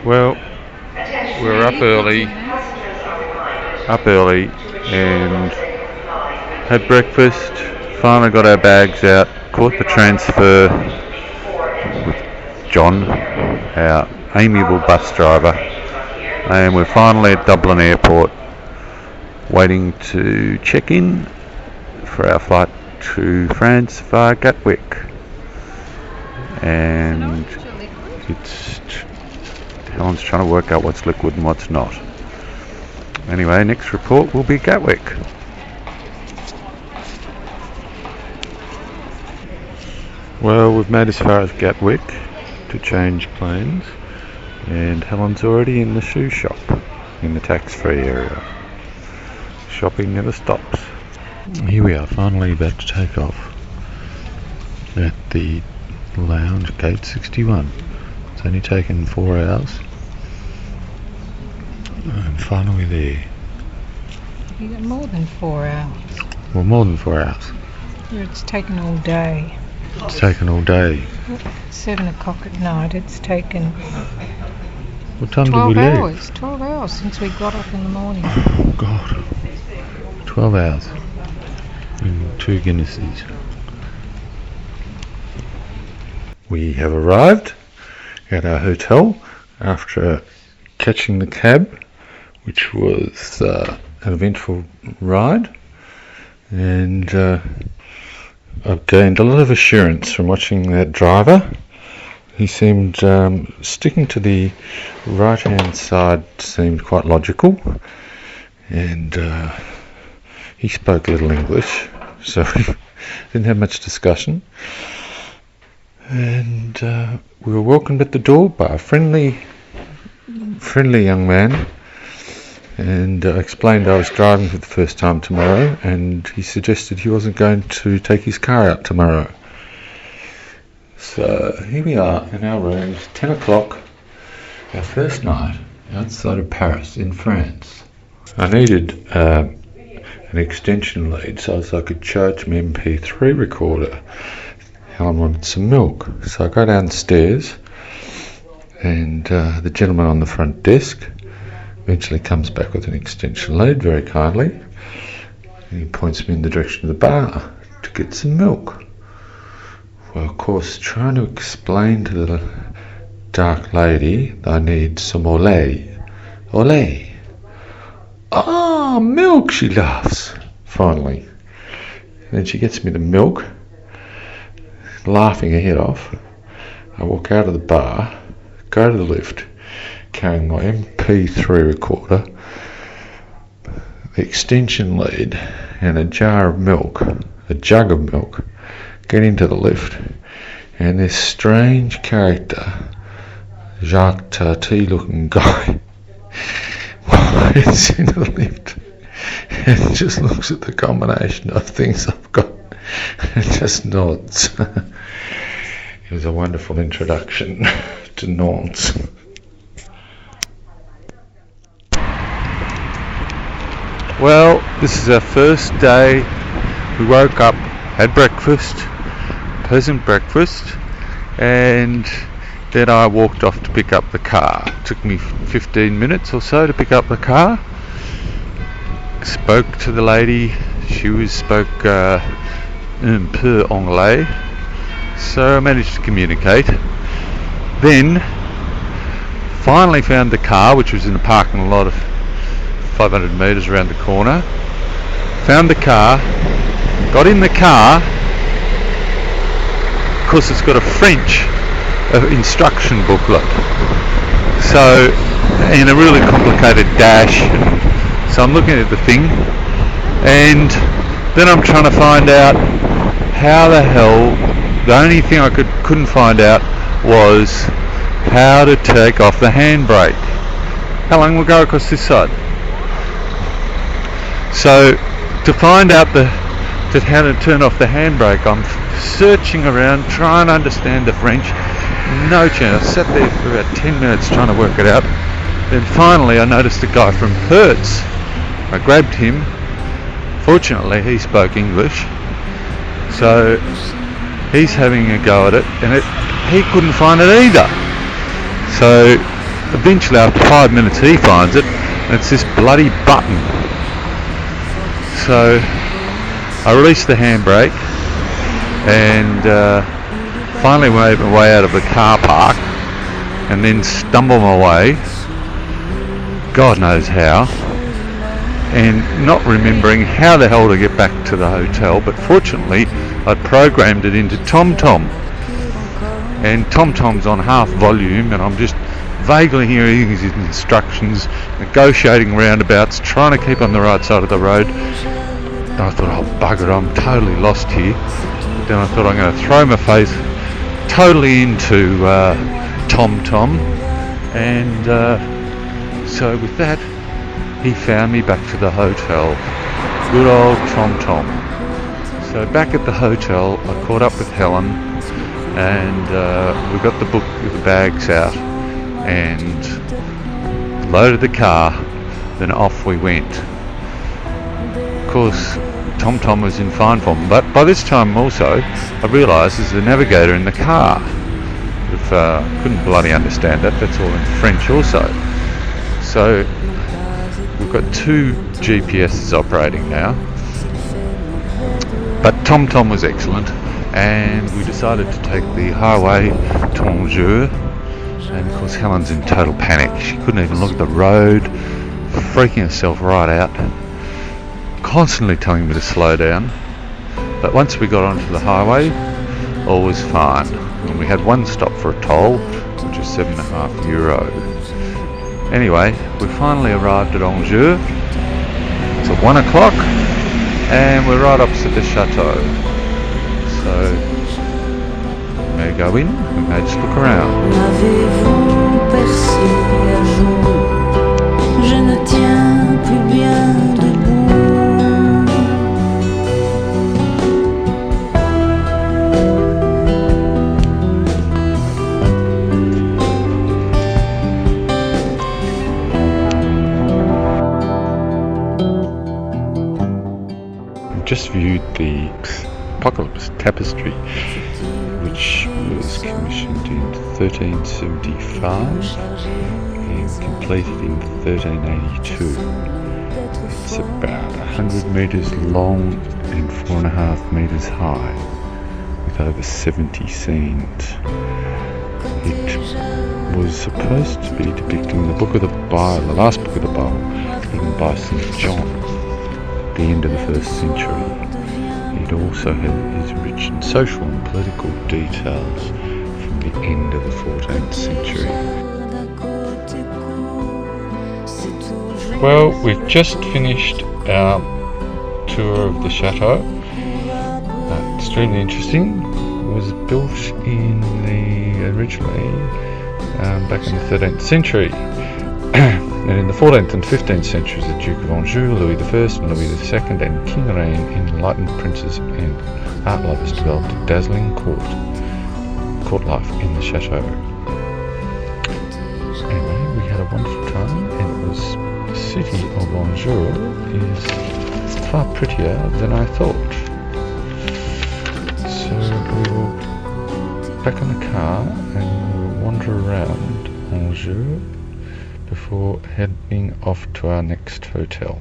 Well, we were up early and had breakfast, finally got our bags out, caught the transfer with John, our amiable bus driver, and we're finally at Dublin Airport waiting to check in for our flight to France via Gatwick. And Helen's trying to work out what's liquid and what's not. Anyway, next report will be Gatwick. Well, we've made as far as Gatwick to change planes, and Helen's already in the shoe shop in the tax-free area. Shopping never stops. Here we are, finally about to take off at the lounge gate 61. It's only taken 4 hours. And finally there. You got more than 4 hours. Well, more than 4 hours. Yeah, it's taken all day. It's taken all day. 7 o'clock at night, it's taken What time 12 did we leave? hours. 12 hours since we got up in the morning. Oh God. 12 hours. And 2 Guinnesses. We have arrived at our hotel after catching the cab, which was an eventful ride, and I've gained a lot of assurance from watching that driver. He seemed sticking to the right hand side seemed quite logical, and he spoke little English, so we didn't have much discussion. And we were welcomed at the door by a friendly young man, and I explained I was driving for the first time tomorrow, and he suggested he wasn't going to take his car out tomorrow. So here we are in our rooms, 10 o'clock, our first night outside of Paris in France. I needed an extension lead so as I could charge my MP3 recorder. Helen wanted some milk, so I go downstairs, and the gentleman on the front desk eventually comes back with an extension lead very kindly, and he points me in the direction of the bar to get some milk. Well, of course, trying to explain to the dark lady that I need some olé. Ah, milk, she laughs, finally. Then she gets me the milk, laughing her head off. I walk out of the bar, go to the lift, carrying my MP3 recorder, the extension lead, and a jug of milk, get into the lift, and this strange character, Jacques Tati looking guy, gets into the lift and just looks at the combination of things I've got and just nods. It was a wonderful introduction to Nantes. Well, this is our first day. We woke up, had breakfast, pleasant breakfast, and then I walked off to pick up the car. It took me 15 minutes or so to pick up the car. Spoke to the lady. She spoke un peu anglais, so I managed to communicate. Then finally found the car, which was in a parking lot of 500 metres around the corner. Found the car, got in the car. Of course, it's got a French instruction booklet, so in a really complicated dash. So I'm looking at the thing, and then I'm trying to find out how the hell. The only thing I couldn't find out was how to take off the handbrake. How long will go across this side? So to find out how to turn off the handbrake, I'm searching around, trying to understand the French. No chance. I sat there for about 10 minutes trying to work it out. Then finally I noticed a guy from Hertz. I grabbed him. Fortunately he spoke English, so he's having a go at it, and he couldn't find it either. So eventually after 5 minutes he finds it, and it's this bloody button. So I released the handbrake and finally made my way out of the car park, and then stumbled my way, God knows how, and not remembering how the hell to get back to the hotel. But fortunately I'd programmed it into TomTom, and TomTom's on half volume, and I'm just vaguely hearing his instructions, negotiating roundabouts, trying to keep on the right side of the road. And I thought, oh bugger, I'm totally lost here. But then I thought, I'm going to throw my face totally into TomTom, and so with that he found me back to the hotel. Good old TomTom. So back at the hotel I caught up with Helen, and we got the book with the bags out and loaded the car, then off we went. Of course TomTom was in fine form, but by this time also I realised there's a navigator in the car. If couldn't bloody understand that, that's all in French also. So we've got 2 GPSs operating now, but TomTom was excellent, and we decided to take the highway to Angers. And of course Helen's in total panic. She couldn't even look at the road, freaking herself right out, constantly telling me to slow down. But once we got onto the highway, all was fine, and we had one stop for a toll, which was €7.50. Anyway, we finally arrived at Angers. It's at 1 o'clock, and we're right opposite the chateau. So we may go in, we may just look around. Just viewed the Apocalypse Tapestry, which was commissioned in 1375 and completed in 1382. It's about 100 metres long and 4.5 metres high, with over 70 scenes. It was supposed to be depicting the Book of the Bible, the last book of the Bible, written by St. John, the end of the 1st century. It also had his rich and social and political details from the end of the 14th century. Well, we've just finished our tour of the chateau. Extremely interesting. It was built originally back in the 13th century. And in the 14th and 15th centuries, the Duke of Anjou, Louis I and Louis II and King Reine, enlightened princes and art lovers developed a dazzling court life in the chateau. Anyway, we had a wonderful time, and the city of Anjou is far prettier than I thought. So we will back in the car and we'll wander around Angers before heading off to our next hotel.